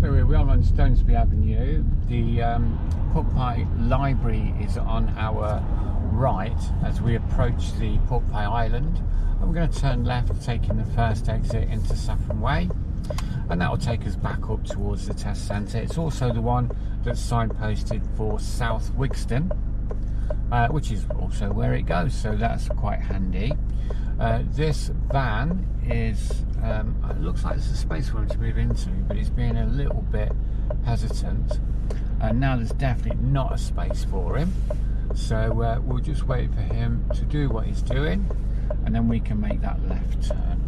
So we are on Stonesby Avenue. The Porkpie Library is on our right as we approach the Porkpie Island. And we're going to turn left, taking the first exit into Saffron Way. And that will take us back up towards the test centre. It's also the one that's signposted for South Wigston, which is also where it goes, so that's quite handy. This van is, it looks like there's a space for him to move into, but he's being a little bit hesitant. And now there's definitely not a space for him. So we'll just wait for him to do what he's doing, and then we can make that left turn.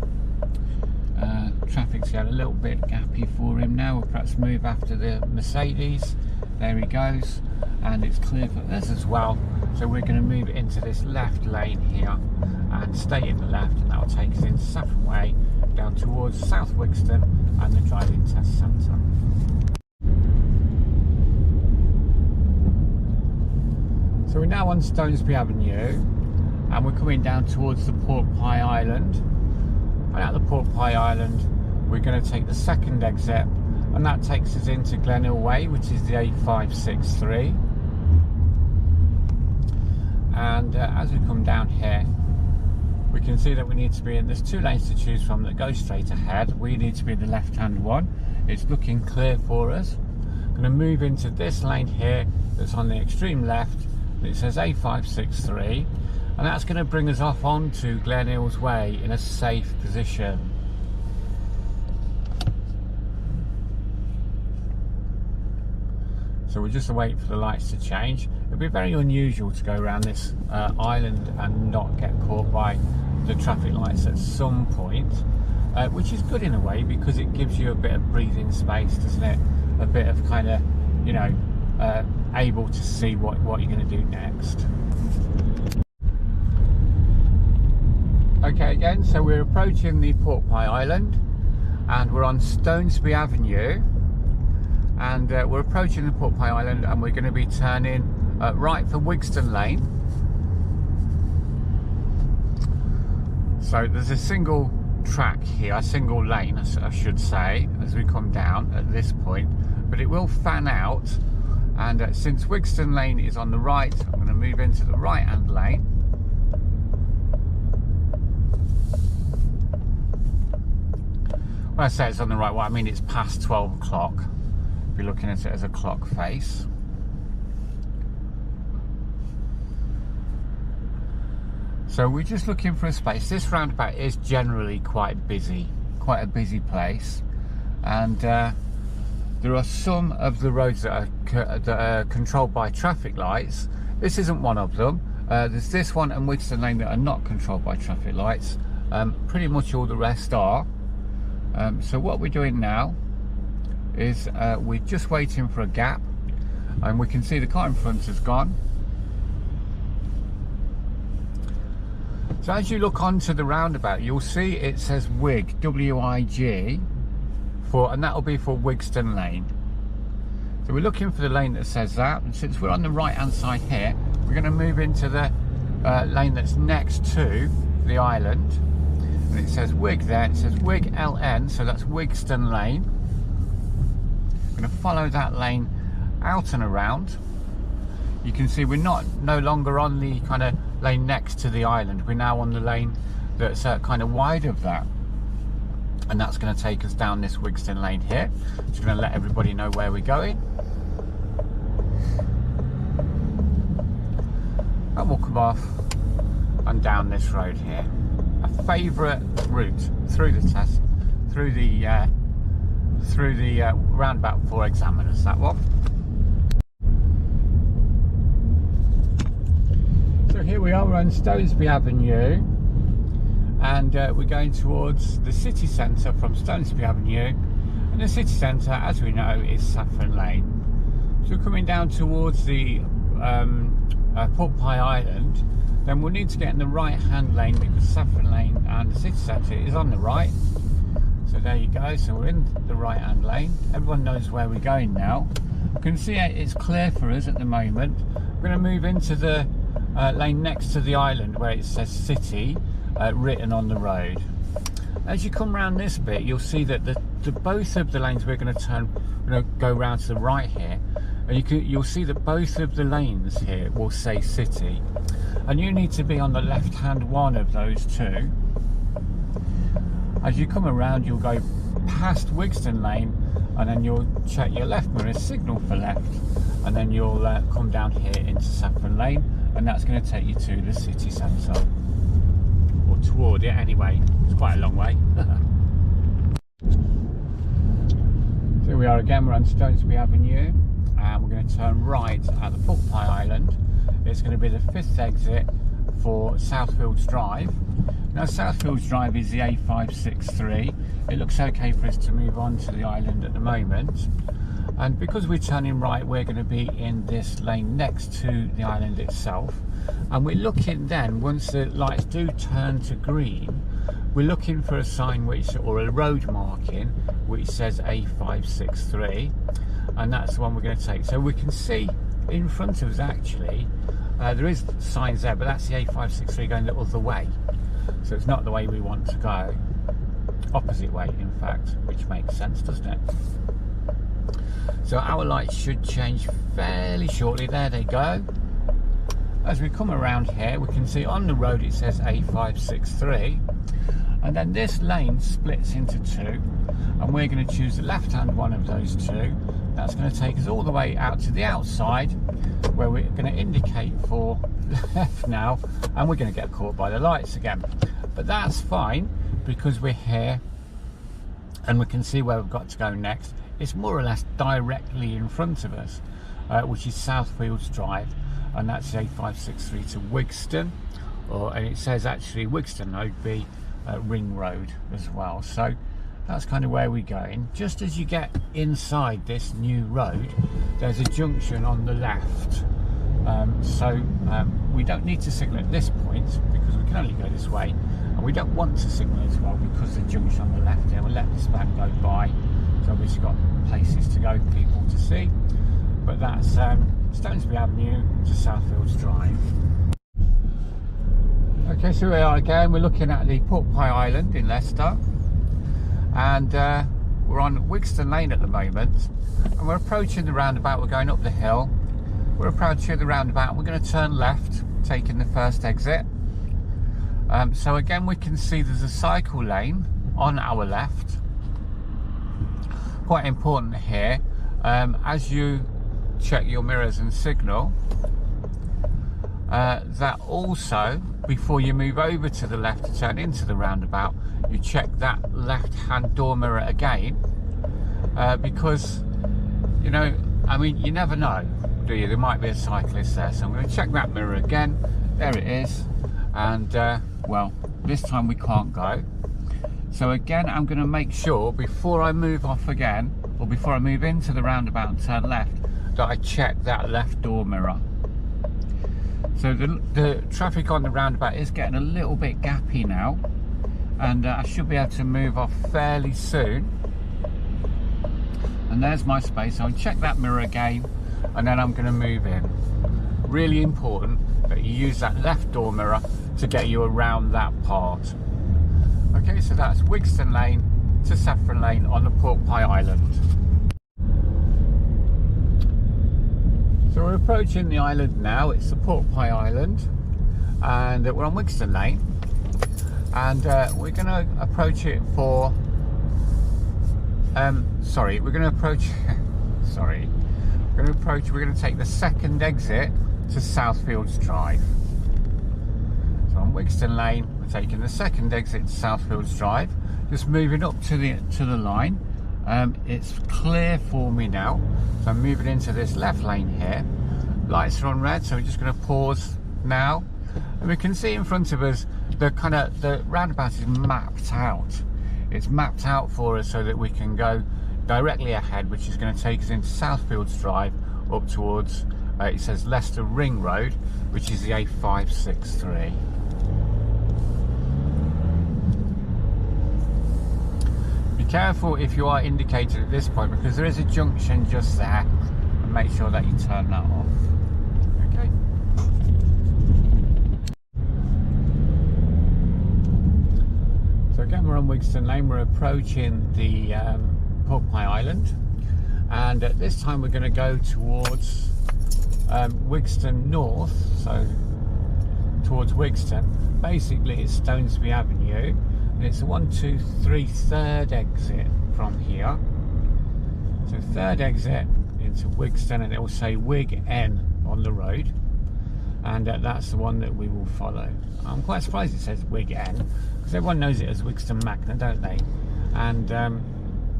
Traffic's got a little bit gappy for him now. We'll perhaps move after the Mercedes. There he goes, and it's clear for us as well. So we're going to move into this left lane here and stay in the left, and that will take us into Saffron Way, down towards South Wigston and the driving test centre. So we're now on Stonesby Avenue, and we're coming down towards the Porkpie Island. And at the Porkpie Island, we're going to take the second exit, and that takes us into Glenhills Way, which is the A563. And as we come down here, we can see that we need to be in, there's two lanes to choose from that go straight ahead. We need to be in the left hand one. It's looking clear for us. I'm going to move into this lane here that's on the extreme left. It says A563, and that's going to bring us off onto Glenhills Way in a safe position. So we're just waiting for the lights to change. It'd be very unusual to go around this island and not get caught by the traffic lights at some point, which is good in a way because it gives you a bit of breathing space, doesn't it? A bit of kind of, you know, able to see what you're going to do next. Okay, again, so we're approaching the Porkpie Island, and we're on Stonesby Avenue. And we're approaching the Porkpie Island, and we're going to be turning right for Wigston Lane. So there's a single track here, a single lane I should say, as we come down at this point, but it will fan out. And since Wigston Lane is on the right, I'm going to move into the right hand lane. When I say it's on the right, well, I mean it's past 12 o'clock. Be looking at it as a clock face. So we're just looking for a space. This roundabout is generally quite busy, quite a busy place, and there are some of the roads that are controlled by traffic lights. This isn't one of them. There's this one and Wigston Lane that are not controlled by traffic lights. Pretty much all the rest are. So what we're doing now is we're just waiting for a gap, and we can see the car in front has gone. So as you look onto the roundabout, you'll see it says WIG, W-I-G, and that will be for Wigston Lane. So we're looking for the lane that says that, and since we're on the right hand side here, we're going to move into the lane that's next to the island, and it says WIG there. It says WIG LN, so that's Wigston Lane. Going to follow that lane out and around. You can see we're no longer on the kind of lane next to the island. We're now on the lane that's kind of wide of that, and that's going to take us down this Wigston Lane here. Just going to let everybody know where we're going, and we'll come off and down this road here. A favourite route through the test, through the roundabout for examiners, that one. So here we are on Stonesby Avenue, and we're going towards the city centre from Stonesby Avenue, and the city centre, as we know, is Saffron Lane. So we're coming down towards the Porkpie Island, then we'll need to get in the right hand lane because Saffron Lane and the city centre is on the right. So there you go, so we're in the right hand lane. Everyone knows where we're going now. You can see it's clear for us at the moment. We're going to move into the lane next to the island where it says city written on the road. As you come around this bit, you'll see that both of the lanes we're going to turn, go round to the right here, and you'll see that both of the lanes here will say city, and you need to be on the left hand one of those two. As you come around, you'll go past Wigston Lane, and then you'll check your left mirror, signal for left, and then you'll come down here into Saffron Lane, and that's going to take you to the city centre, or toward it anyway. It's quite a long way. So here we are again, we're on Stonesby Avenue, and we're going to turn right at the Porkpie Island. It's going to be the 5th exit for Southfields Drive. Now Southfields Drive is the A563. It looks okay for us to move on to the island at the moment, and because we're turning right, we're going to be in this lane next to the island itself, and we're looking then, once the lights do turn to green, we're looking for a sign or a road marking which says A563, and that's the one we're going to take. So we can see in front of us actually there is signs there, but that's the A563 going the other way, so it's not the way we want to go, opposite way in fact, which makes sense, doesn't it? So our lights should change fairly shortly. There they go. As we come around here, we can see on the road it says A563, and then this lane splits into two, and we're going to choose the left hand one of those two. That's going to take us all the way out to the outside, where we're going to indicate for left now, and we're going to get caught by the lights again, but that's fine because we're here and we can see where we've got to go next. It's more or less directly in front of us, which is Southfields Drive, and that's the A563 to Wigston, and it says actually Wigston Road be Ring Road as well. So that's kind of where we're going. Just as you get inside this new road, there's a junction on the left, we don't need to signal at this point because we can only go this way, and we don't want to signal as well because the junction on the left here, we'll let this van go by. It's obviously got places to go, people to see, but that's Stonesby Avenue to Southfields Drive. Okay, so we are again, we're looking at the Pork Pie Island in Leicester, and we're on Wigston Lane at the moment, and we're approaching the roundabout. We're going up the hill, we're approaching the roundabout, we're going to turn left, taking the first exit. So again, we can see there's a cycle lane on our left. Quite important here, as you check your mirrors and signal, that also, before you move over to the left to turn into the roundabout, you check that left hand door mirror again, because I mean, you never know, do you? There might be a cyclist there, so I'm going to check that mirror again. There it is, and well, this time we can't go. So again, I'm going to make sure before I move off again, or before I move into the roundabout and turn left, that I check that left door mirror. So the traffic on the roundabout is getting a little bit gappy now, and I should be able to move off fairly soon. And there's my space. So I'll check that mirror again, and then I'm going to move in. Really important that you use that left door mirror to get you around that part. Okay, so that's Wigston Lane to Saffron Lane on the Pork Pie Island. So we're approaching the island now. It's the Pork Pie Island, and we're on Wigston Lane, and we're going to approach it for we're going to take the second exit to Southfields Drive. So on Wigston Lane, we're taking the second exit to Southfields Drive, just moving up to the line. It's clear for me now, so I'm moving into this left lane here. Lights are on red, so we're just going to pause now, and we can see in front of us the roundabout is mapped out. It's mapped out for us so that we can go directly ahead, which is going to take us into Southfields Drive up towards it says Leicester Ring Road, which is the A563. Be careful if you are indicated at this point, because there is a junction just there, and make sure that you turn that off. Okay. So So again, we're on Wigston Lane, we're approaching the Pork Pie Island, and at this time we're going to go towards Wigston North, so towards Wigston. Basically it's Stonesby Avenue, and it's a 1, 2, 3 third exit from here. So third exit into Wigston, and it will say Wig N on the road, and that's the one that we will follow. I'm quite surprised it says Wig N, because everyone knows it as Wigston Magna, don't they? And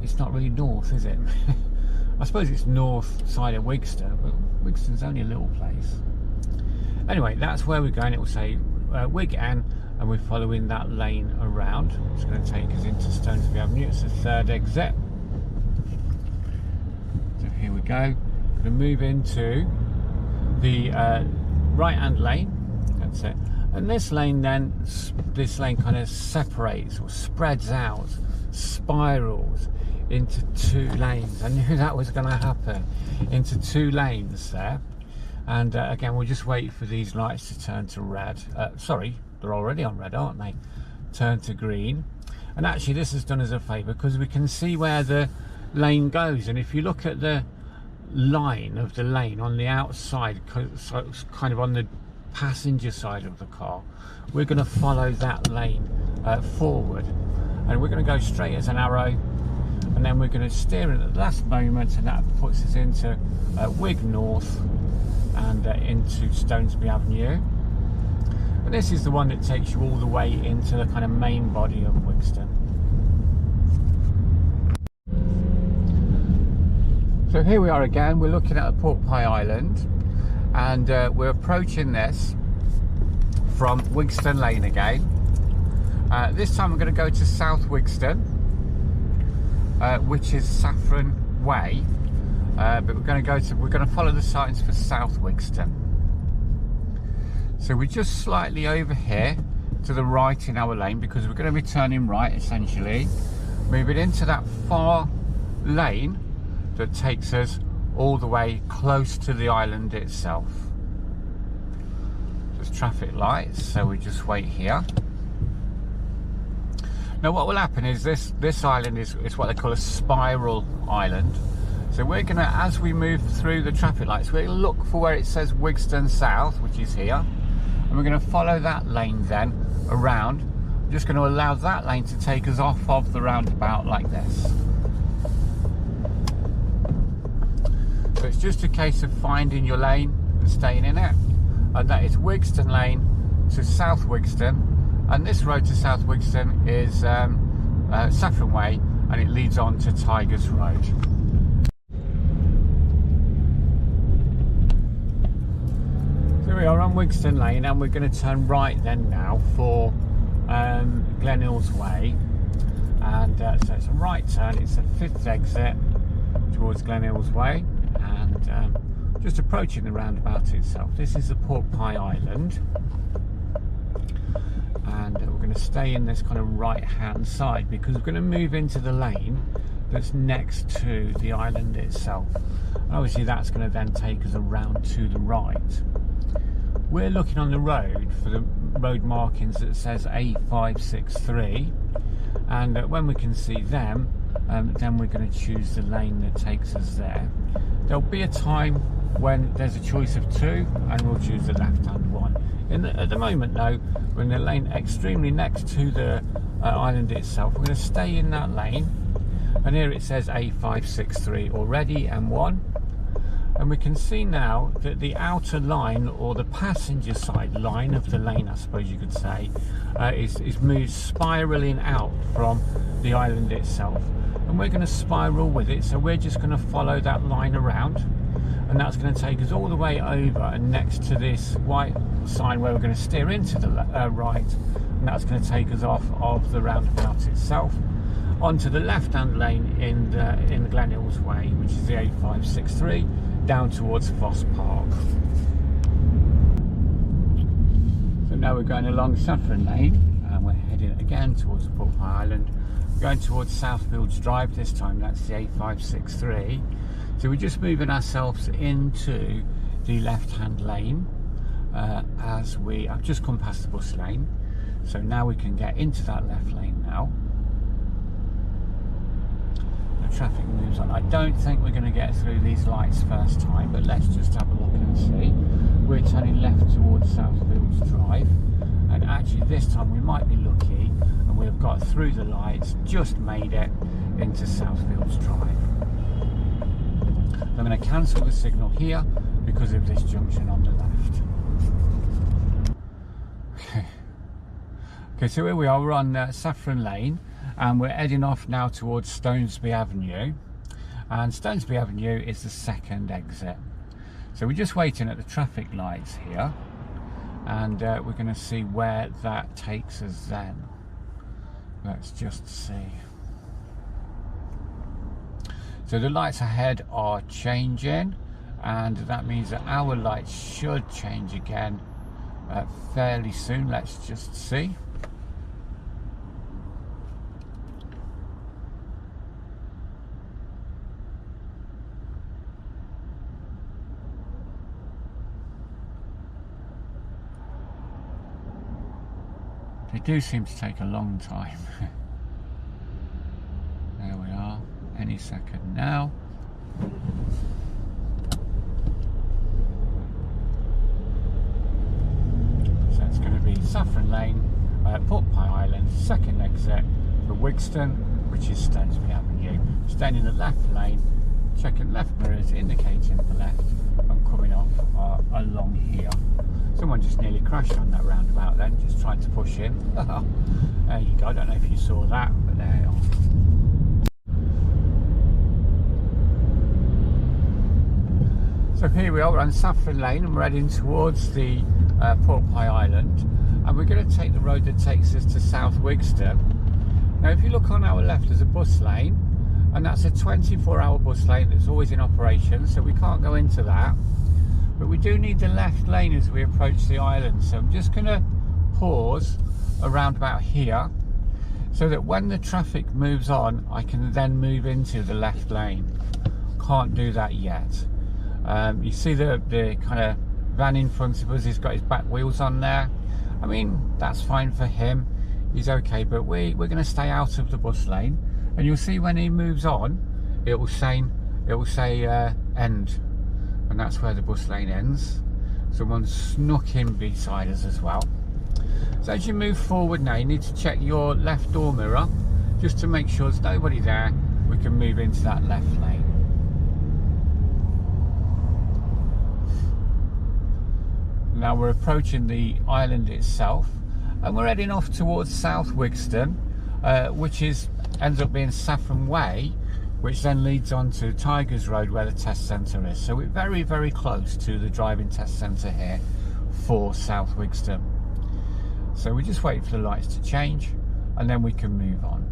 it's not really north, is it? I suppose it's north side of Wigston, but Wigston's only a little place. Anyway, that's where we're going. It will say Wig N, and we're following that lane around. It's going to take us into Stonesby Avenue. It's the third exit. So here we go. Going to move into the right hand lane. That's it. And this lane then, this lane kind of separates or spreads out, spirals into two lanes. I knew that was going to happen, into two lanes there. And again, we'll just wait for these lights to turn to red. Sorry, they're already on red, aren't they? Turn to green. And actually this is done as a favour, because we can see where the lane goes. And if you look at the line of the lane on the outside, so it's kind of on the passenger side of the car, we're going to follow that lane forward, and we're going to go straight as an arrow, and then we're going to steer in at the last moment, and that puts us into Wig North and into Stonesby Avenue. And this is the one that takes you all the way into the kind of main body of Wigston. So here we are again, we're looking at the Pork Pie Island, and we're approaching this from Wigston Lane again. This time we're going to go to South Wigston, which is Saffron Way, but we're going to follow the signs for South Wigston. So we're just slightly over here to the right in our lane, because we're going to be turning right essentially, moving into that far lane that takes us all the way close to the island itself. There's traffic lights, so we just wait here. Now what will happen is this island is what they call a spiral island. So we're gonna, as we move through the traffic lights, we're gonna look for where it says Wigston South, which is here, and we're gonna follow that lane then around. I'm just gonna allow that lane to take us off of the roundabout like this. So it's just a case of finding your lane and staying in it, and that is Wigston Lane to South Wigston, and this road to South Wigston is Saffron Way, and it leads on to Tigers Road. So we are on Wigston Lane, and we're going to turn right then now for Glenhills Way, and so it's a right turn. It's the fifth exit towards Glenhills Way, and just approaching the roundabout itself. This is the Pork Pie Island, and we're going to stay in this kind of right hand side, because we're going to move into the lane that's next to the island itself, and obviously that's going to then take us around to the right. We're looking on the road for the road markings that says A563, and when we can see them, then we're going to choose the lane that takes us there. There'll be a time when there's a choice of two, and we'll choose the left hand one. At the moment though, we're in the lane extremely next to the island itself. We're going to stay in that lane, and here it says A563 already, M1, and we can see now that the outer line, or the passenger side line of the lane, I suppose you could say, is moved spiraling out from the island itself, and we're going to spiral with it. So we're just going to follow that line around, and that's going to take us all the way over and next to this white sign where we're going to steer into the right, and that's going to take us off of the roundabout itself onto the left hand lane in the Glenhills Way, which is the A563, down towards Foss Park. So now we're going along Saffron Lane, and we're heading again towards the Pork Pie Island, going towards Southfields Drive this time. That's the A563. So we're just moving ourselves into the left hand lane as we have just come past the bus lane. So now we can get into that left lane now. The traffic moves on. I don't think we're going to get through these lights first time, but let's just have a look and see. We're turning left towards Southfields Drive, and actually this time we might be lucky and we've got through the lights, just made it into Southfields Drive. I'm going to cancel the signal here because of this junction on the left. Okay, so here we are, we're on Saffron Lane, and we're heading off now towards Stonesby Avenue, and Stonesby Avenue is the second exit. So we're just waiting at the traffic lights here, and we're going to see where that takes us then. Let's just see. So the lights ahead are changing, and that means that our lights should change again fairly soon. Let's just see. They do seem to take a long time. There we are, any second now. So it's going to be Saffron Lane, Pork Pie Island, second exit for Wigston, which is Stonesby Avenue. Staying in the left lane, checking left mirrors, indicating the left, and coming off along here. Someone just nearly crashed on that roundabout then, just tried to push in. There you go, I don't know if you saw that, but there you are. So here we are, we're on Saffron Lane and we're heading towards the Porkpie Island, and we're going to take the road that takes us to South Wigston. Now if you look on our left, there's a bus lane, and that's a 24-hour bus lane that's always in operation, so we can't go into that. But we do need the left lane as we approach the island, so I'm just going to pause around about here so that when the traffic moves on I can then move into the left lane. Can't do that yet. You see the kind of van in front of us, he's got his back wheels on there. I mean, that's fine for him, he's okay, but we're going to stay out of the bus lane, and you'll see when he moves on it will say end. And that's where the bus lane ends. Someone snuck in beside us as well. So as you move forward now, you need to check your left door mirror just to make sure there's nobody there. We can move into that left lane. Now we're approaching the island itself, and we're heading off towards South Wigston, which ends up being Saffron Way, which then leads on to Tigers Road where the test centre is. So we're very, very close to the driving test centre here for South Wigston. So we just wait for the lights to change and then we can move on.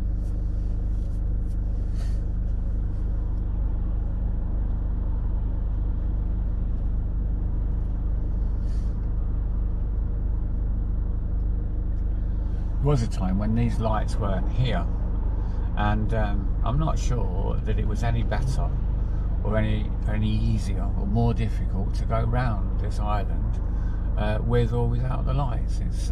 There was a time when these lights weren't here, and I'm not sure that it was any better or any easier or more difficult to go round this island with or without the lights. It's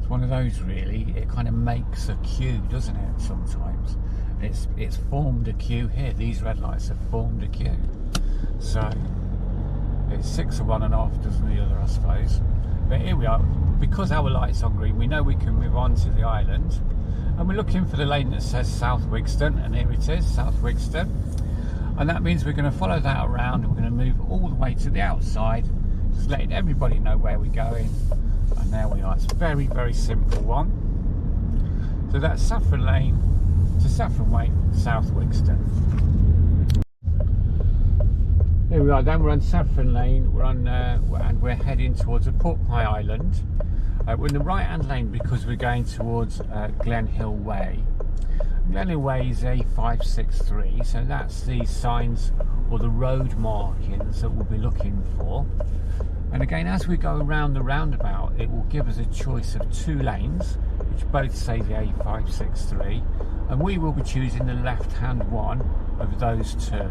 one of those, really. It kind of makes a queue, doesn't it, sometimes? It's formed a queue here. These red lights have formed a queue. So it's 6 of one and off, doesn't the other, I suppose. But here we are. Because our light's on green, we know we can move on to the island. And we're looking for the lane that says South Wigston, and here it is, South Wigston. And that means we're going to follow that around, and we're going to move all the way to the outside, just letting everybody know where we're going. And there we are. It's a very, very simple one. So that's Saffron Lane to Saffron Way, South Wigston. Here we are then, we're on Saffron Lane, and we're heading towards the Porkpie Island. We're in the right hand lane because we're going towards Glenhills Way. Glenhills Way is A563, so that's the signs or the road markings that we'll be looking for. And again, as we go around the roundabout, it will give us a choice of 2 lanes, which both say the A563, and we will be choosing the left hand one of those 2.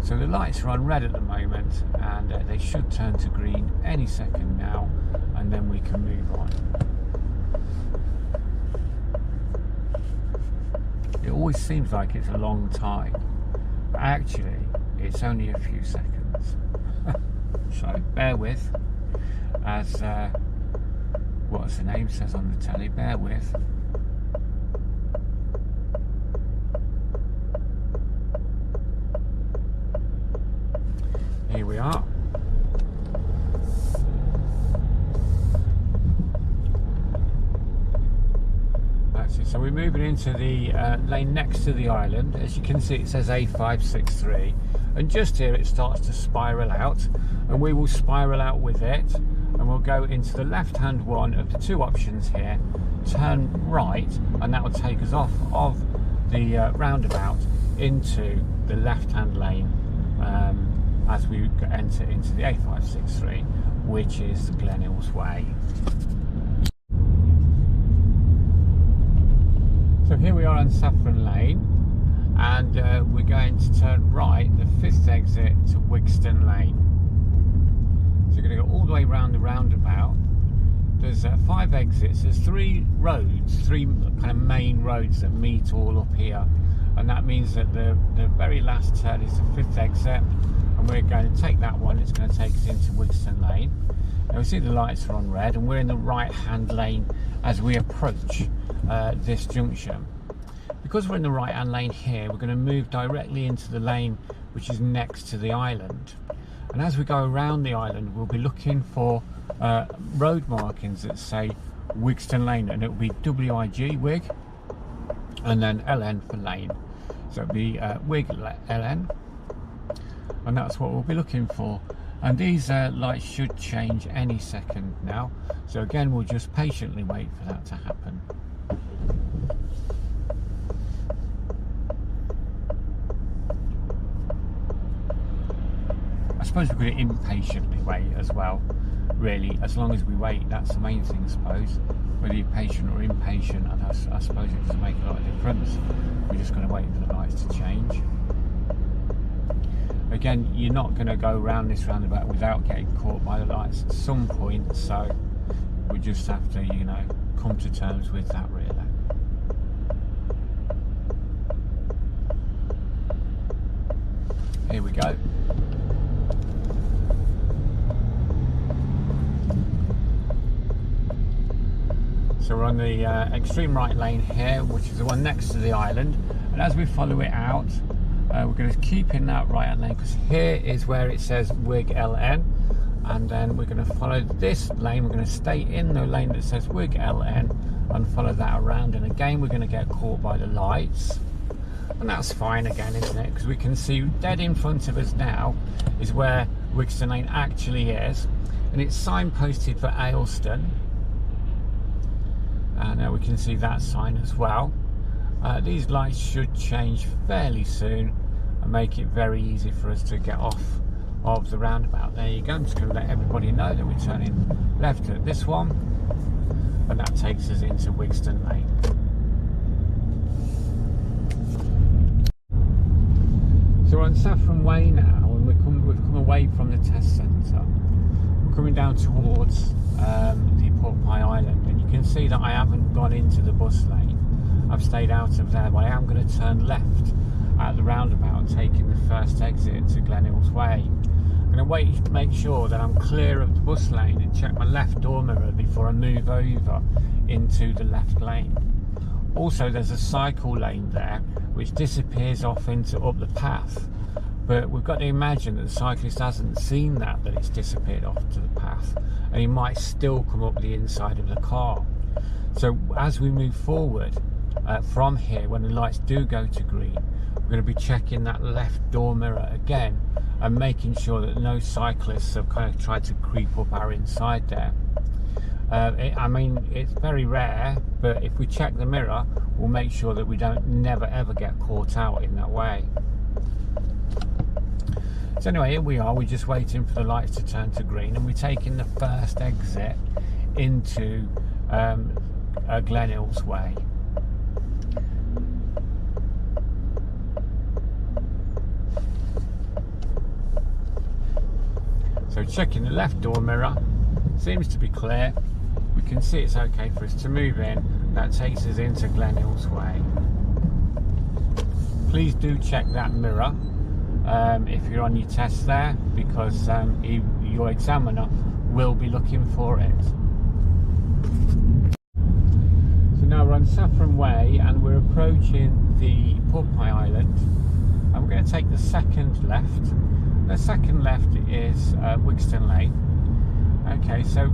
So the lights are on red at the moment, and they should turn to green any second now, and and then we can move on. It always seems like it's a long time, but actually it's only a few seconds. So bear with, as what's the name says on the telly, bear with. Here we are. That's it. So we're moving into the lane next to the island. As you can see, it says A563, and just here it starts to spiral out, and we will spiral out with it, and we'll go into the left hand one of the two options here, turn right, and that will take us off of the roundabout into the left hand lane as we enter into the A563, which is the Glenhills Way. So here we are on Saffron Lane, and we're going to turn right, the 5th exit to Wigston Lane. So you're going to go all the way around the roundabout. There's 5 exits. There's 3 roads, 3 kind of main roads that meet all up here, and that means that the very last turn is the 5th exit, and we're going to take that one. It's going to take us into Wigston Lane. Now we see the lights are on red, and we're in the right hand lane as we approach this junction. Because we're in the right hand lane here, we're going to move directly into the lane which is next to the island, and as we go around the island we'll be looking for road markings that say Wigston Lane, and it will be WIG, Wig, and then LN for lane, so it'll be Wig LN, and that's what we'll be looking for. And these lights should change any second now, so again we'll just patiently wait for that to happen. I suppose we could impatiently wait as well, really, as long as we wait. That's the main thing, I suppose. Whether you're patient or impatient, and I suppose it doesn't make a lot of difference. We're just going to wait for the lights to change. Again, you're not going to go around this roundabout without getting caught by the lights at some point, so we just have to, you know, come to terms with that, really. Here we go. So we're on the extreme right lane here, which is the one next to the island, and as we follow it out, we're going to keep in that right hand lane, because here is where it says Wig LN, and then we're going to follow this lane. We're going to stay in the lane that says Wig LN and follow that around, and again we're going to get caught by the lights, and that's fine again, isn't it? Because we can see dead in front of us now is where Wigston Lane actually is, and it's signposted for Aylestone, and we can see that sign as well. These lights should change fairly soon and make it very easy for us to get off of the roundabout. There you go. I'm just going to let everybody know that we're turning left at this one, and that takes us into Wigston Lane. So we're on Saffron Way now, and we've come away from the test centre. We're coming down towards the Pork Pie Island, and you can see that I haven't gone into the bus lane. I've stayed out of there, but I am going to turn left at the roundabout, taking the first exit to Glenhills Way. I'm going to wait to make sure that I'm clear of the bus lane and check my left door mirror before I move over into the left lane. Also, there's a cycle lane there which disappears off into up the path, but we've got to imagine that the cyclist hasn't seen that it's disappeared off to the path, and he might still come up the inside of the car. So as we move forward from here, when the lights do go to green, we're going to be checking that left door mirror again and making sure that no cyclists have kind of tried to creep up our inside there. I mean, it's very rare, but if we check the mirror, we'll make sure that we don't never ever get caught out in that way. So anyway, here we are. We're just waiting for the lights to turn to green, and we're taking the first exit into Glenhills Way. So checking the left door mirror, seems to be clear. We can see it's okay for us to move in. That takes us into Glenhills Way. Please do check that mirror if you're on your test there, because your examiner will be looking for it. So now we're on Saffron Way and we're approaching the Porkpie Island, and we're going to take the second left. The second left is Wigston Lane. Okay, so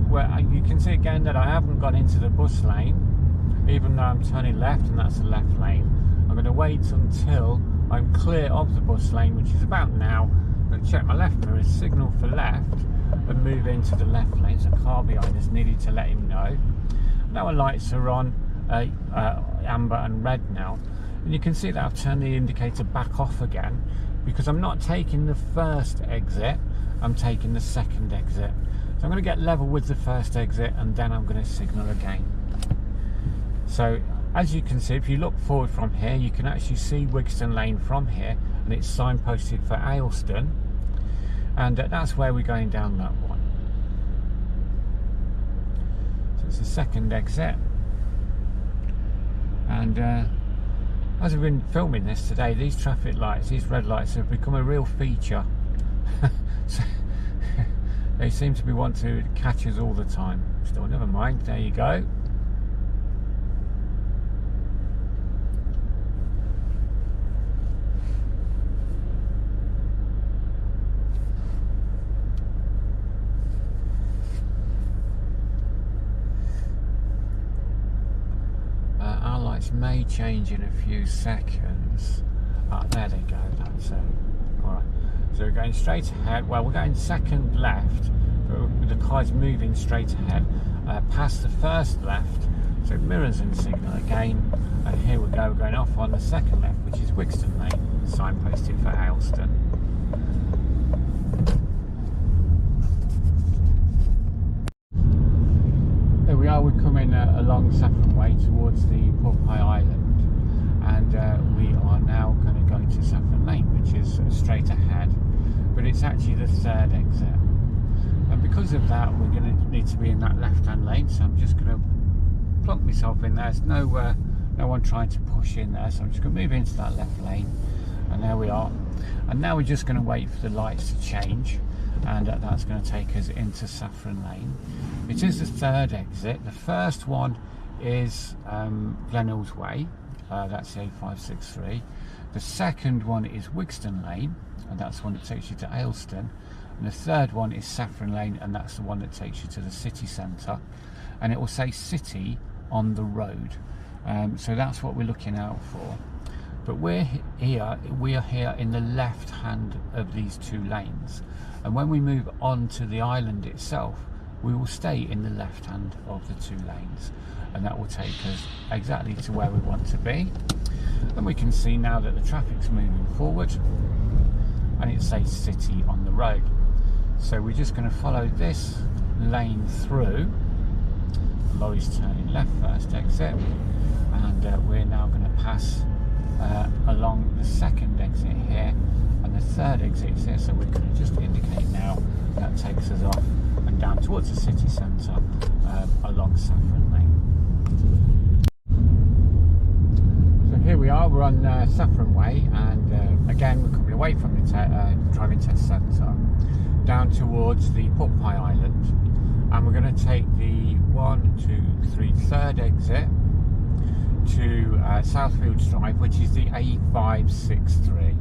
you can see again that I haven't gone into the bus lane, even though I'm turning left and that's the left lane. I'm going to wait until I'm clear of the bus lane, which is about now. I'm going to check my left mirror, signal for left, and move into the left lane. So a car behind us needed to let him know. Now our lights are on amber and red now, and you can see that I've turned the indicator back off again, because I'm not taking the first exit, I'm taking the second exit. So I'm going to get level with the first exit and then I'm going to signal again. So as you can see, if you look forward from here, you can actually see Wigston Lane from here, and it's signposted for Aylestone, and that's where we're going down that one. So it's the second exit, and as I've been filming this today, these traffic lights, these red lights, have become a real feature. So they seem to be wanting to catch us all the time. Still, never mind, there you go. Our lights may change in a few seconds. There they go, that's it. Alright, so we're going straight ahead. Well, we're going second left, but the car's moving straight ahead, past the first left, so mirrors and signal again, and here we go, we're going off on the second left, which is Wigston Lane, signposted for Aylestone. There we are, we're coming along Saffron Way towards the Porkpie Island, and we are now going to go into Saffron Lane, which is straight ahead, but it's actually the third exit, and because of that we're going to need to be in that left hand lane, so I'm just going to plonk myself in there. There's no one trying to push in there, so I'm just going to move into that left lane, and there we are. And now we're just going to wait for the lights to change, and that's going to take us into Saffron Lane. It is the third exit. The first one is Glenhills Way, that's the A563. The second one is Wigston Lane, and that's the one that takes you to Aylestone. And the third one is Saffron Lane, and that's the one that takes you to the city centre. And it will say city on the road. So that's what we're looking out for. But we are here in the left hand of these two lanes. And when we move on to the island itself, we will stay in the left hand of the two lanes, and that will take us exactly to where we want to be. And we can see now that the traffic's moving forward, and it says city on the road. So we're just going to follow this lane through. Lorry's turning left, first exit, and we're now going to pass along the second exit here, and the third exit is here, so we're going to just indicate now. That takes us off and down towards the city centre along Saffron Lane. So here we are, we're on Saffron Way, and again we're coming away from the driving test centre down towards the Porkpie Island, and we're going to take the 3rd exit to Southfields Drive, which is the A563.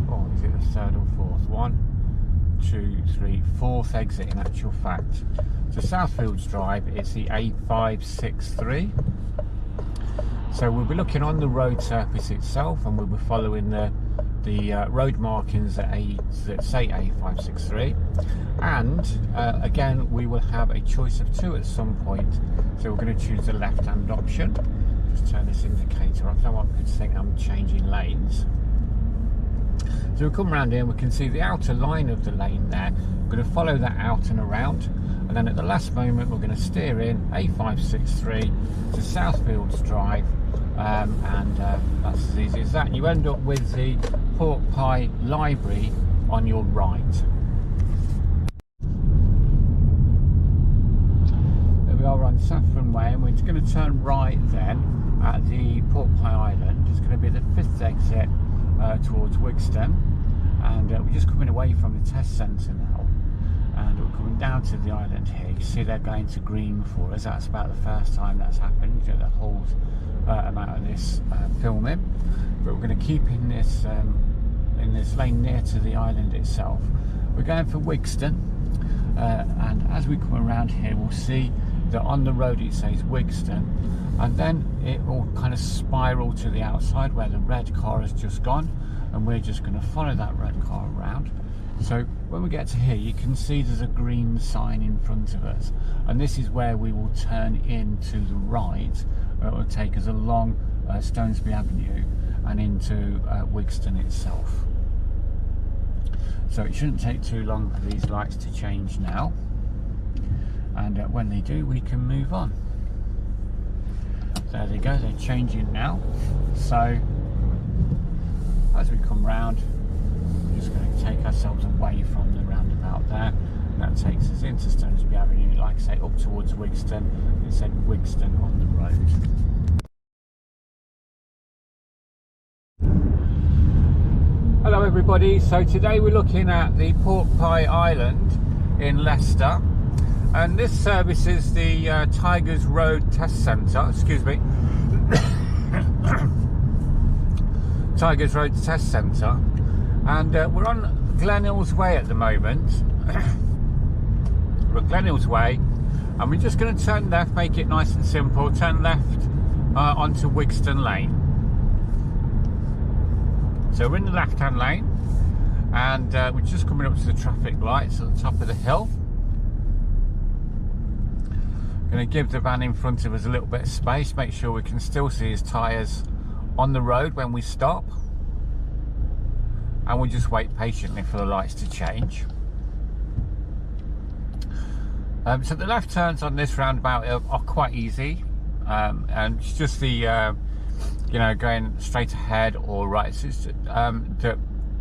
Oh, is it the third or fourth? 1, 2, 3, fourth exit in actual fact. So Southfields Drive is the A563. So we'll be looking on the road surface itself, and we'll be following the road markings that say A563, and again we will have a choice of 2 at some point, so we're going to choose the left hand option. Just turn this indicator off, I don't want people to think I'm changing lanes. So we'll come around here and we can see the outer line of the lane there. We're going to follow that out and around, and then at the last moment we're going to steer in A563 to Southfields Drive, and that's as easy as that. And you end up with the Pork Pie Library on your right. on Saffron Way, and we're just going to turn right then at the Porkpie Island. It's going to be the 5th exit towards Wigston, and we're just coming away from the test centre now, and we're coming down to the island here. You see they're going to green for us. That's about the first time that's happened. You know, the whole amount of this filming, but we're going to keep in this lane near to the island itself. We're going for Wigston, and as we come around here, we'll see that on the road it says Wigston, and then it will kind of spiral to the outside where the red car has just gone, and we're just going to follow that red car around. So when we get to here, you can see there's a green sign in front of us, and this is where we will turn in to the right. It will take us along Stonesby Avenue and into Wigston itself. So it shouldn't take too long for these lights to change now, and when they do, we can move on. There they go, they're changing now. So as we come round, we're just going to take ourselves away from the roundabout there, and that takes us into Stonesby Avenue, like I say, up towards Wigston. It said Wigston on the road. Hello everybody, so today we're looking at the Porkpie Island in Leicester, and this services the Tigers Road Test Centre, excuse me, Tigers Road Test Centre, and we're on Glenhills Way at the moment. We're at Glenhills Way, and we're just going to turn left, make it nice and simple, turn left onto Wigston Lane. So we're in the left-hand lane, and we're just coming up to the traffic lights at the top of the hill. Going to give the van in front of us a little bit of space, make sure we can still see his tyres on the road when we stop, and we'll just wait patiently for the lights to change. So the left turns on this roundabout are quite easy, and it's just the you know, going straight ahead or right, it's just, that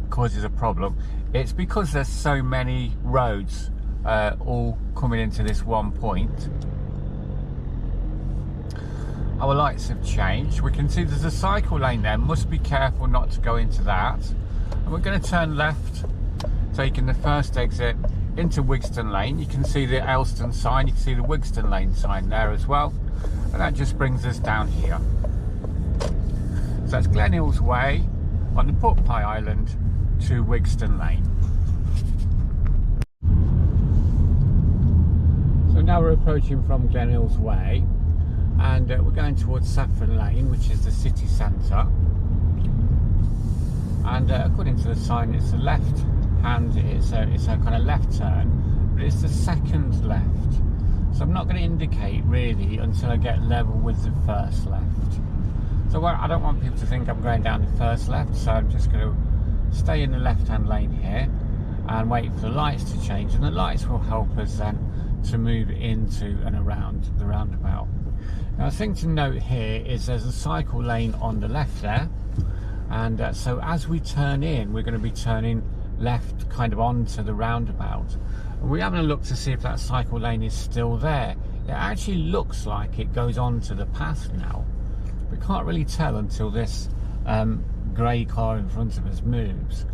causes a problem. It's because there's so many roads all coming into this one point. Our lights have changed. We can see there's a cycle lane there. Must be careful not to go into that. And we're going to turn left, taking the first exit into Wigston Lane. You can see the Aylestone sign, you can see the Wigston Lane sign there as well, and that just brings us down here. So that's Glenhills Way on the Porkpie Island to Wigston Lane. So now we're approaching from Glenhills Way, and we're going towards Saffron Lane, which is the city centre. And according to the sign, it's a left hand, it's a kind of left turn, but it's the second left. So I'm not going to indicate really until I get level with the first left. So I don't want people to think I'm going down the first left, so I'm just going to stay in the left-hand lane here and wait for the lights to change, and the lights will help us then to move into and around the roundabout. Now, a thing to note here is there's a cycle lane on the left there, and so as we turn in, we're going to be turning left kind of onto the roundabout, and we're having a look to see if that cycle lane is still there. It actually looks like it goes onto the path now. We can't really tell until this grey car in front of us moves.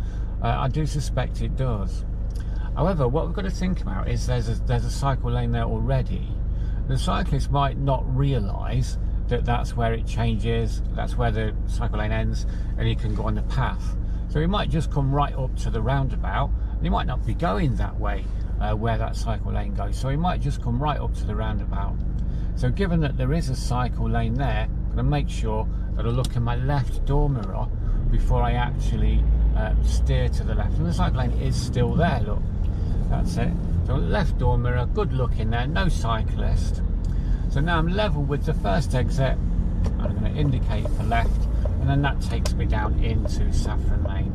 I do suspect it does. However, what we've got to think about is there's a cycle lane there already. The cyclist might not realise that that's where it changes, that's where the cycle lane ends, and he can go on the path. So he might just come right up to the roundabout, and he might not be going that way where that cycle lane goes. So he might just come right up to the roundabout. So given that there is a cycle lane there, I'm going to make sure that I look in my left door mirror before I actually steer to the left. And the cycle lane is still there, look. That's it. So left door mirror, good look in there, no cyclist. So now I'm level with the first exit. I'm going to indicate for left, and then that takes me down into Saffron Lane.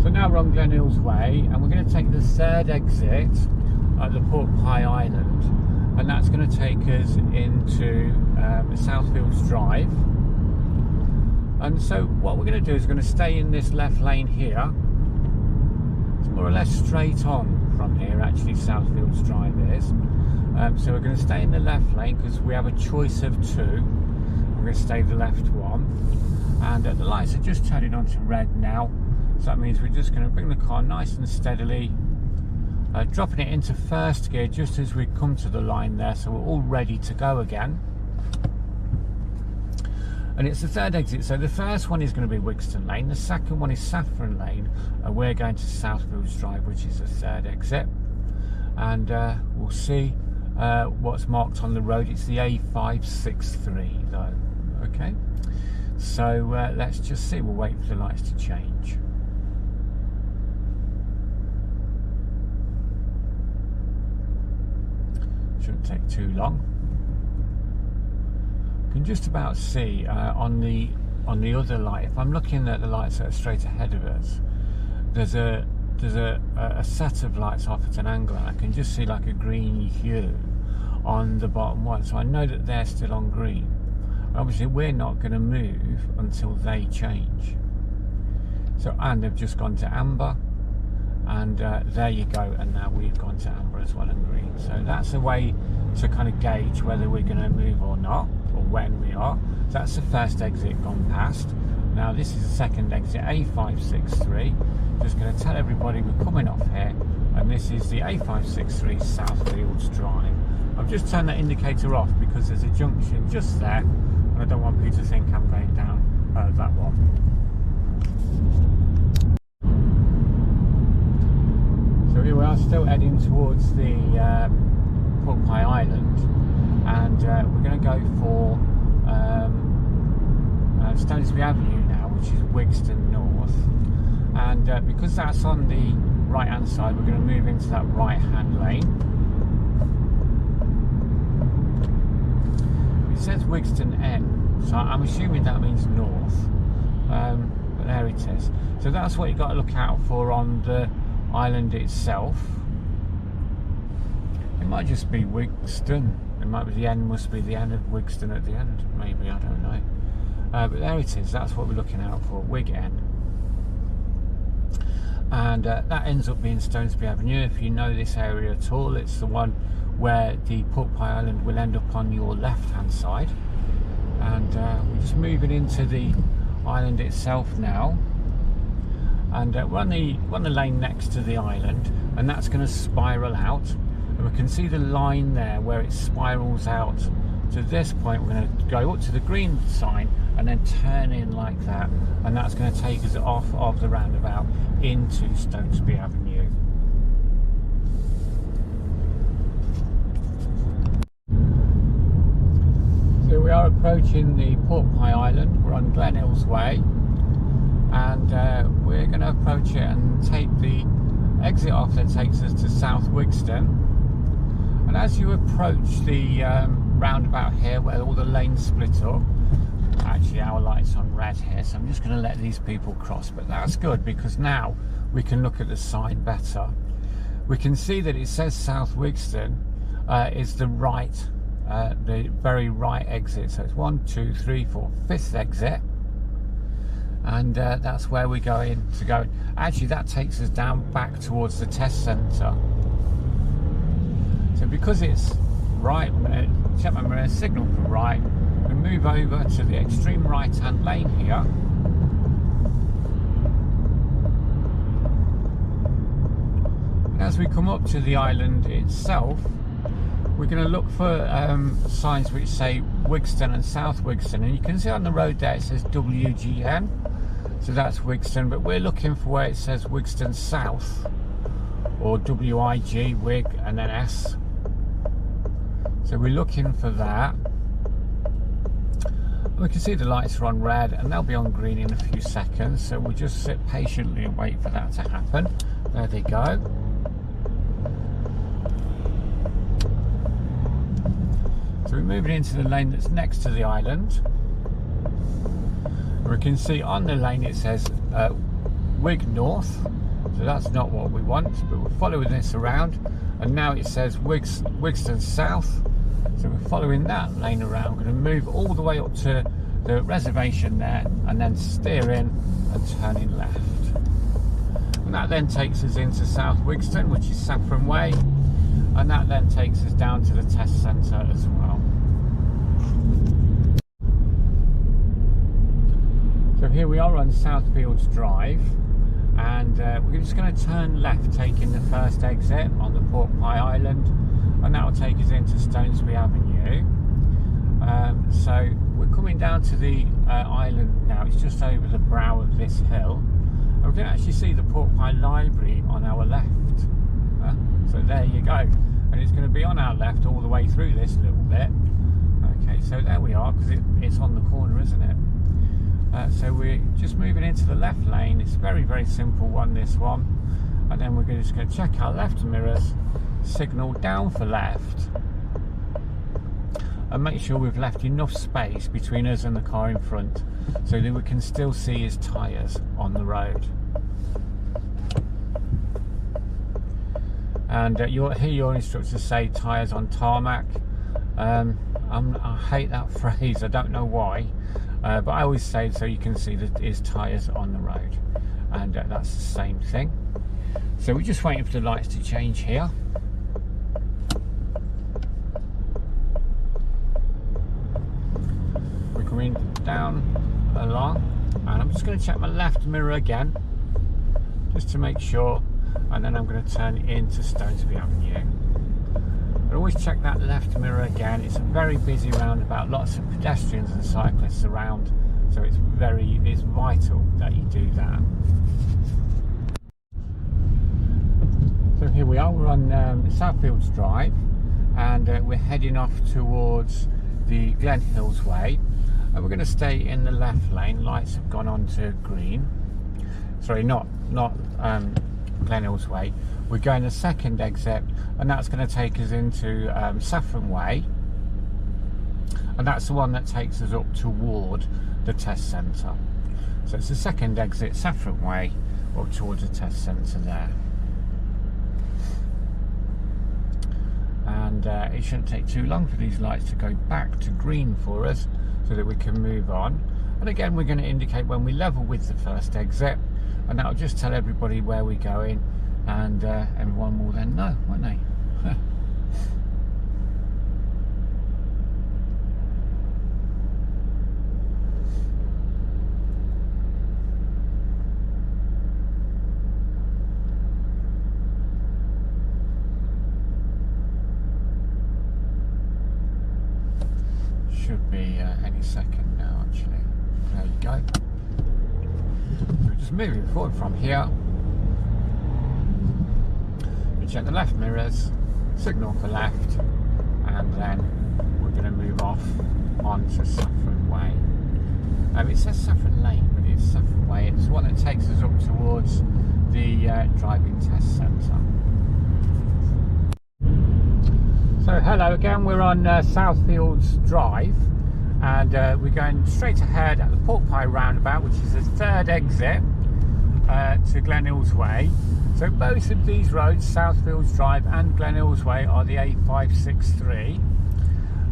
So now we're on Glenhills Way, and we're going to take the third exit at the Porkpie Island, and that's going to take us into the Southfields Drive. And so what we're going to do is we're going to stay in this left lane here. So more or less straight on from here, actually, Southfields Drive is. So we're going to stay in the left lane because we have a choice of two. We're going to stay the left one. And the lights are just turning on to red now. So that means we're just going to bring the car nice and steadily, dropping it into first gear just as we come to the line there, so we're all ready to go again. And it's the third exit, so the first one is going to be Wigston Lane, the second one is Saffron Lane, and we're going to Southfields Drive, which is the third exit. And we'll see what's marked on the road. It's the A563 though. Okay, so let's just see. We'll wait for the lights to change. Shouldn't take too long. You can just about see on the other light, if I'm looking at the lights that are straight ahead of us, there's a set of lights off at an angle, and I can just see like a green hue on the bottom one, so I know that they're still on green. Obviously we're not going to move until they change. So, and they've just gone to amber, and there you go, and now we've gone to amber as well and green. So that's a way to kind of gauge whether we're going to move or not, or when we are. So that's the first exit gone past. Now this is the second exit, A563. Just going to tell everybody we're coming off here, and this is the A563 Southfields Drive. I've just turned that indicator off because there's a junction just there, and I don't want people to think I'm going down that one. So here we are, still heading towards the Porkpie Island, and we're going to go for Stonesby Avenue now, which is Wigston North. And because that's on the right hand side, we're going to move into that right hand lane. It says Wigston N, so I'm assuming that means north, but there it is. So that's what you've got to look out for on the island itself. It might just be Wigston. It might be the N, must be the N of Wigston at the end, maybe, I don't know. But there it is, that's what we're looking out for, Wig N. And that ends up being Stonesby Avenue. If you know this area at all, it's the one where the Pork Pie Island will end up on your left hand side. And we're just moving into the island itself now. And we're on the lane next to the island, and that's going to spiral out. And we can see the line there where it spirals out to this point. We're going to go up to the green sign and then turn in like that, and that's going to take us off of the roundabout into Stonesby Avenue. So we are approaching the Porkpie Island. We're on Glenhills Way, and we're going to approach it and take the exit off that takes us to South Wigston. And as you approach the roundabout here, where all the lanes split up, actually our light's on red here, so I'm just going to let these people cross, but that's good because now we can look at the sign better. We can see that it says South Wigston is the right, the very right exit, so it's 1, 2, 3, 4, 5th exit, and that's where we're going to go. Actually that takes us down back towards the test centre. So because it's right, check my mirror, signal for right, and move over to the extreme right hand lane here. And as we come up to the island itself, we're going to look for signs which say Wigston and South Wigston, and you can see on the road there it says WGN, so that's Wigston, but we're looking for where it says Wigston South, or WIG, Wig, and then S. So we're looking for that. We can see the lights are on red, and they'll be on green in a few seconds, so we'll just sit patiently and wait for that to happen. There they go. So we're moving into the lane that's next to the island. We can see on the lane it says Wig North, so that's not what we want, but we're following this around, and now it says Wigston South. So we're following that lane around. We're going to move all the way up to the reservation there, and then steer in and turn in left. And and that then takes us into South Wigston, which is Saffron Way, and that then takes us down to the test centre as well. So here we are on Southfields Drive, and we're just going to turn left, taking the first exit on the Porkpie Island, and that will take us into Stonesby Avenue. So we're coming down to the island now. It's just over the brow of this hill, and we can actually see the Porkpie Library on our left. So there you go, and it's going to be on our left all the way through this little bit. Okay, so there we are, because it's on the corner, isn't it? So we're just moving into the left lane. It's a very simple one, this one, and then we're just going to check our left mirrors, signal down for left, and make sure we've left enough space between us and the car in front so that we can still see his tyres on the road. And you'll hear your instructors say tyres on tarmac. I hate that phrase, I don't know why, but I always say so you can see that his tyres on the road, and that's the same thing. So we're just waiting for the lights to change here. We're coming down along, and I'm just going to check my left mirror again just to make sure, and then I'm going to turn into Stonesby Avenue. I always check that left mirror again. It's a very busy roundabout, lots of pedestrians and cyclists around, so it's vital that you do that. So here we are, we're on Southfields Drive, and we're heading off towards the Glenhills Way, and we're going to stay in the left lane. Lights have gone on to green. Sorry, not Glenhills Way. We're going the second exit, and that's going to take us into Saffron Way, and that's the one that takes us up toward the test centre. So it's the second exit, Saffron Way, up towards the test centre there. And it shouldn't take too long for these lights to go back to green for us so that we can move on. And again, we're going to indicate when we level with the first exit, and that'll just tell everybody where we're going, and everyone will then know, won't they? Should be any second now, actually. There you go. We're just moving forward from here. We check the left mirrors, signal for left, and then we're going to move off onto Saffron Way. It says Saffron Lane, but it's Saffron Way. It's the one that takes us up towards the driving test centre. So hello again, we're on Southfields Drive, and we're going straight ahead at the Pork Pie Roundabout, which is the third exit to Glenhills Way. So both of these roads, Southfields Drive and Glenhills Way, are the A563,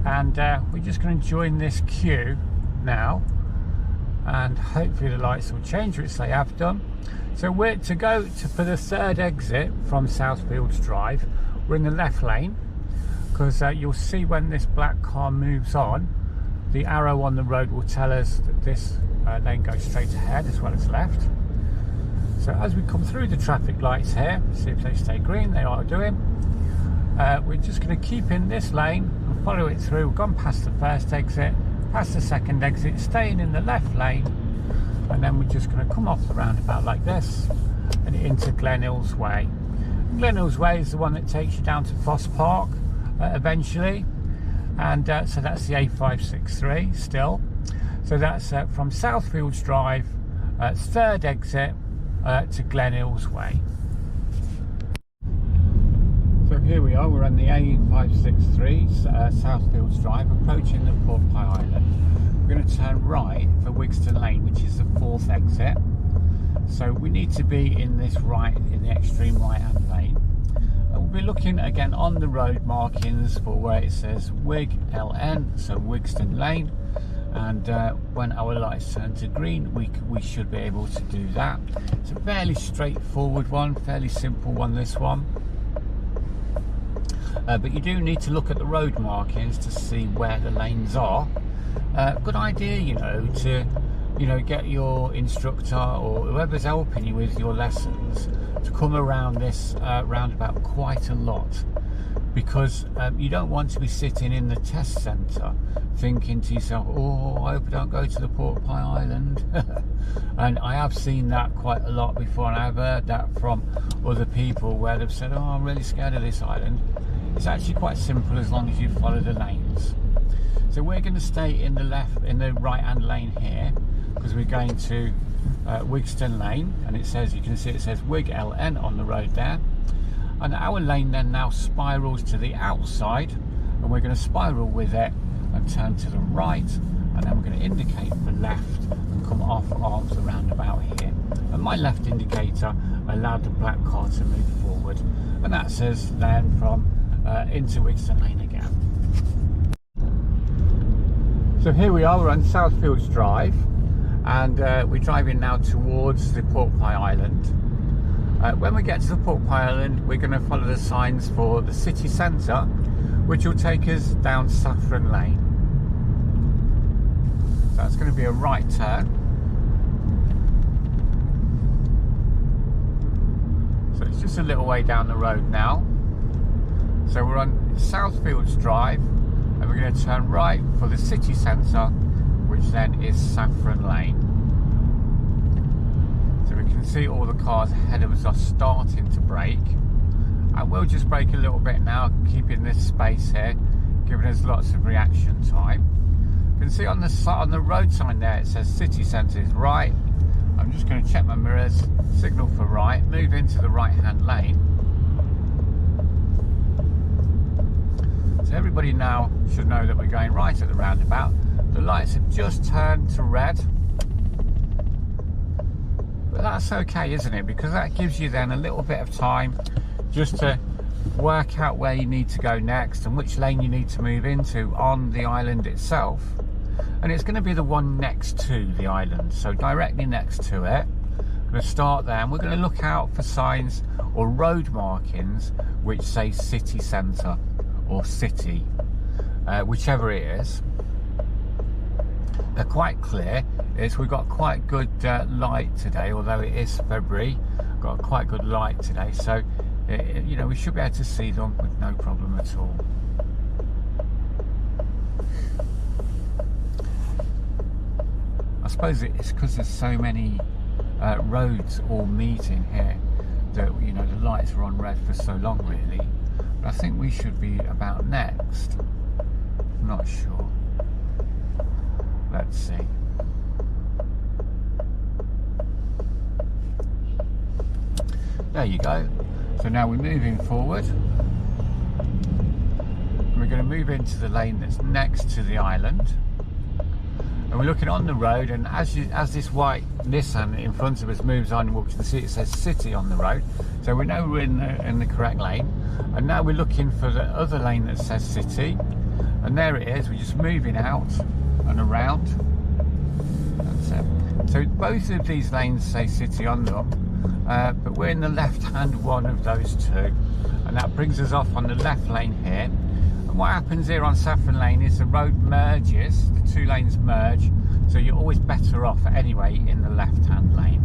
and we're just going to join this queue now, and hopefully the lights will change, which they have done. So we're to go for the third exit from Southfields Drive. We're in the left lane, because you'll see when this black car moves on, the arrow on the road will tell us that this lane goes straight ahead as well as left. So as we come through the traffic lights here, see if they stay green, they are doing. We're just going to keep in this lane and follow it through. We've gone past the first exit, past the second exit, staying in the left lane, and then we're just going to come off the roundabout like this and into Glenhills Way. Glenhills Way is the one that takes you down to Foss Park eventually, and so that's the A563 still. So that's from Southfields Drive, third exit to Glenhills Way. So here we are, we're on the A563 Southfields Drive, approaching the Pork Pie Island. We're going to turn right for Wigston Lane, which is the fourth exit. So we need to be in this right, in the extreme right hand lane. We'll be looking again on the road markings for where it says Wig LN, so Wigston Lane, and when our lights turn to green we should be able to do that. It's a fairly straightforward one, fairly simple one, this one. But you do need to look at the road markings to see where the lanes are. Good idea, you know, to get your instructor or whoever's helping you with your lessons to come around this roundabout quite a lot, because you don't want to be sitting in the test centre thinking to yourself, oh, I hope I don't go to the Pork Pie Island. And I have seen that quite a lot before, and I've heard that from other people where they've said, oh, I'm really scared of this island. It's actually quite simple as long as you follow the lanes. So we're going to stay in the right hand lane here, because we're going to Wigston Lane, and it says, you can see it says Wig LN on the road there. And our lane then now spirals to the outside, and we're going to spiral with it and turn to the right, and then we're going to indicate for left and come off of the roundabout here. And my left indicator allowed the black car to move forward, and that says then from into Wigston Lane again. So here we are, we're on Southfields Drive, and we're driving now towards the Porkpie Island. When we get to the Porkpie Island, we're going to follow the signs for the city centre, which will take us down Saffron Lane. So that's going to be a right turn. So it's just a little way down the road now. So we're on Southfields Drive, and we're going to turn right for the city centre, which then is Saffron Lane. So we can see all the cars ahead of us are starting to brake, and we'll just brake a little bit now, keeping this space here, giving us lots of reaction time. You can see on the road sign there it says city centre is right. I'm just going to check my mirrors, signal for right, move into the right hand lane. So everybody now should know that we're going right at the roundabout. The lights have just turned to red, but that's okay, isn't it? Because that gives you then a little bit of time just to work out where you need to go next and which lane you need to move into on the island itself. And it's going to be the one next to the island, so directly next to it. I'm going to start there, and we're going to look out for signs or road markings which say city centre or city, whichever it is. They're quite clear. We've got quite good light today, although it is February. Got quite good light today, so you know, we should be able to see them with no problem at all. I suppose it's because there's so many roads all meeting here that, you know, the lights were on red for so long really. But I think we should be about next. I'm not sure. Let's see. There you go. So now we're moving forward. We're going to move into the lane that's next to the island. And we're looking on the road, and as this white Nissan in front of us moves on, we can see it says city on the road. So we know we're in the correct lane. And now we're looking for the other lane that says city. And there it is. We're just moving out and around. That's it. So both of these lanes say city on them, but we're in the left hand one of those two, and that brings us off on the left lane here. And what happens here on Saffron Lane is the road merges, the two lanes merge, so you're always better off anyway in the left hand lane.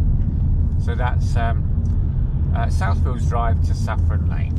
So that's Southfields Drive to Saffron Lane.